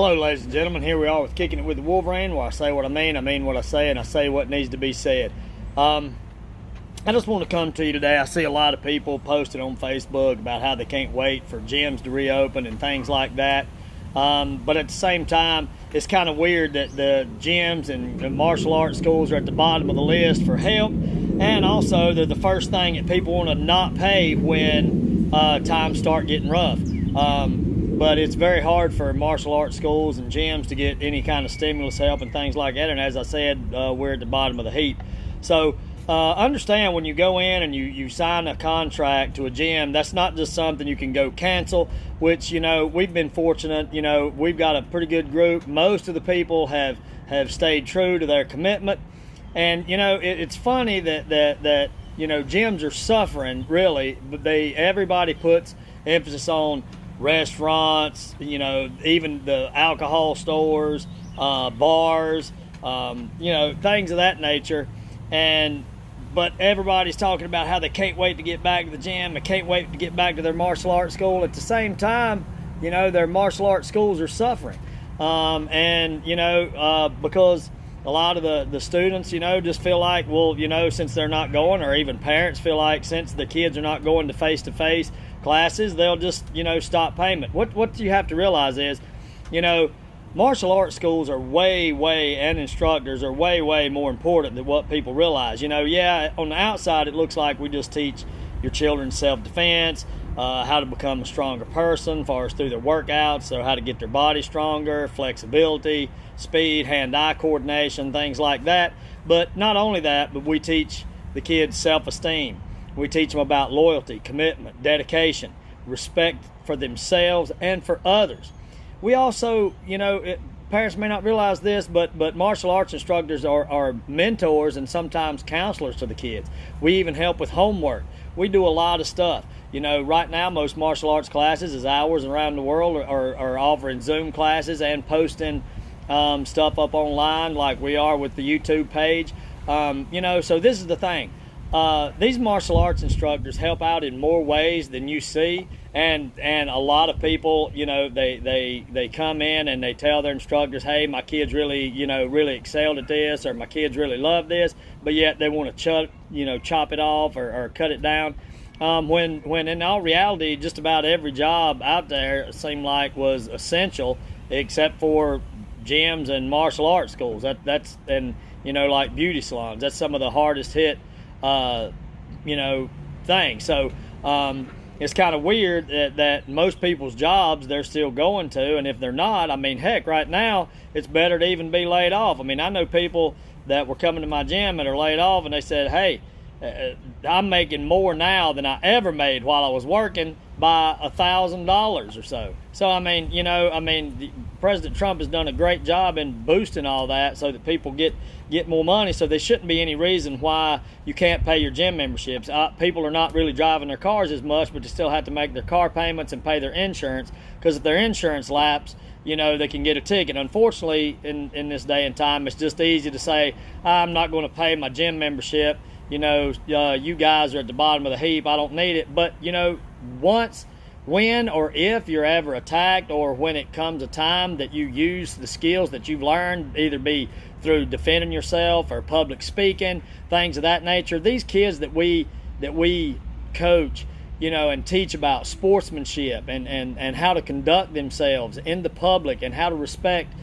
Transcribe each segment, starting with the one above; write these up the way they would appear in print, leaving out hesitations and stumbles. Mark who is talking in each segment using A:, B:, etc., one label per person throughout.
A: Hello, ladies and gentlemen. Here we are with Kicking It with the Wolverine, where I say what I mean what I say, and I say what needs to be said. I just want to come to you today. I see a lot of people posting on Facebook about how they can't wait for gyms to reopen and things like that. But at the same time, it's kind of weird that the gyms and the martial arts schools are at the bottom of the list for help, and also they're the first thing that people want to not pay when times start getting rough. But it's very hard for martial arts schools and gyms to get any kind of stimulus help and things like that. And as I said, we're at the bottom of the heap. So understand, when you go in and you sign a contract to a gym, that's not just something you can go cancel, which, we've been fortunate. We've got a pretty good group. Most of the people have stayed true to their commitment. And, it's funny that gyms are suffering, really, but everybody puts emphasis on restaurants, even the alcohol stores, bars, things of that nature. But everybody's talking about how they can't wait to get back to the gym. They can't wait to get back to their martial arts school. At the same time, their martial arts schools are suffering. Because a lot of the students, just feel like, since they're not going, or even parents feel like since the kids are not going to face-to-face classes, they'll just, stop payment. What you have to realize is, martial arts schools are and instructors are way more important than what people realize. On the outside, it looks like we just teach your children self-defense, how to become a stronger person, as far as through their workouts, so how to get their body stronger, flexibility, speed, hand-eye coordination, things like that. But not only that, but we teach the kids self-esteem. We teach them about loyalty, commitment, dedication, respect for themselves and for others. We also, parents may not realize this, but martial arts instructors are mentors and sometimes counselors to the kids. We even help with homework. We do a lot of stuff. Right now, most martial arts classes, as hours around the world, are offering Zoom classes and posting stuff up online like we are with the YouTube page. So this is the thing. These martial arts instructors help out in more ways than you see, and a lot of people, they come in and they tell their instructors, hey, my kids really excelled at this, or my kids really love this, but yet they want to chop it off or cut it down. When in all reality, just about every job out there seemed like was essential, except for gyms and martial arts schools. That's like beauty salons. That's some of the hardest hit thing. So it's kind of weird that most people's jobs they're still going to, and if they're not, heck, right now it's better to even be laid off. I know people that were coming to my gym and are laid off, and they said, hey, I'm making more now than I ever made while I was working by $1,000 or so. So President Trump has done a great job in boosting all that so that people get more money. So there shouldn't be any reason why you can't pay your gym memberships. People are not really driving their cars as much, but they still have to make their car payments and pay their insurance, because if their insurance lapse, they can get a ticket. Unfortunately, in this day and time, it's just easy to say, I'm not going to pay my gym membership. You guys are at the bottom of the heap. I don't need it. But, when or if you're ever attacked, or when it comes a time that you use the skills that you've learned, either be through defending yourself or public speaking, things of that nature, these kids that we coach, and teach about sportsmanship and how to conduct themselves in the public and how to respect,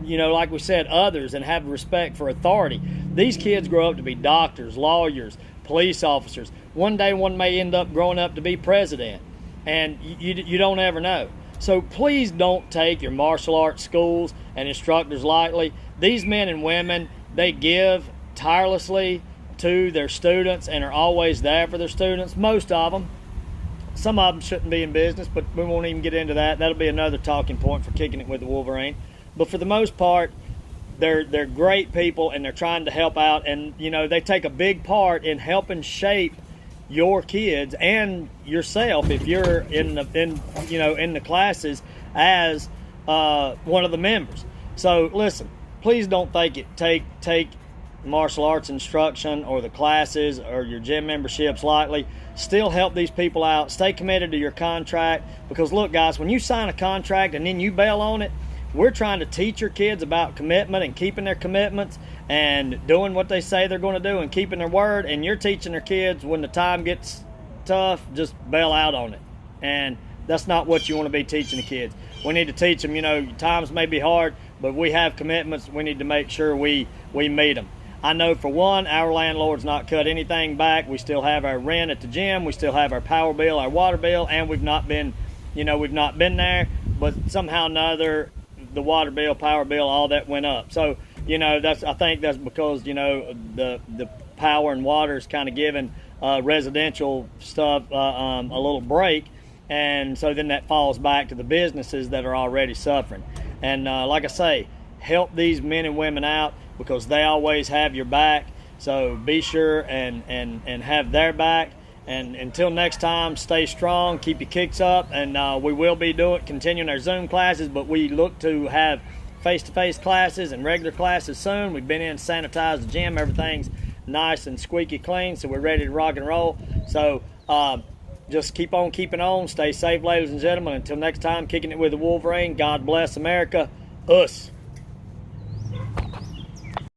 A: like we said, others, and have respect for authority. These kids grow up to be doctors, lawyers, police officers. One day one may end up growing up to be president, and you don't ever know. So please don't take your martial arts schools and instructors lightly. These men and women, they give tirelessly to their students and are always there for their students, most of them. Some of them shouldn't be in business, but we won't even get into that. That'll be another talking point for Kicking It with the Wolverine. But for the most part, they're great people, and they're trying to help out, and they take a big part in helping shape your kids and yourself if you're in the classes as one of the members. So listen, please don't take martial arts instruction or the classes or your gym memberships lightly. Still help these people out. Stay committed to your contract, because look, guys, when you sign a contract and then you bail on it, we're trying to teach your kids about commitment and keeping their commitments and doing what they say they're going to do and keeping their word. And you're teaching their kids when the time gets tough, just bail out on it. And that's not what you want to be teaching the kids. We need to teach them, times may be hard, but we have commitments. We need to make sure we meet them. I know for one, our landlord's not cut anything back. We still have our rent at the gym. We still have our power bill, our water bill, and we've not been there. But somehow or another, the water bill, power bill, all that went up. So, I think that's because, the power and water is kind of giving residential stuff a little break. And so then that falls back to the businesses that are already suffering. And like I say, help these men and women out because they always have your back. So be sure and have their back. And until next time, stay strong, keep your kicks up, and we will be continuing our Zoom classes, but we look to have face-to-face classes and regular classes soon. We've been in, sanitized the gym, everything's nice and squeaky clean, so we're ready to rock and roll. So just keep on keeping on, stay safe, ladies and gentlemen. Until next time, kicking it with the Wolverine. God bless America. Us.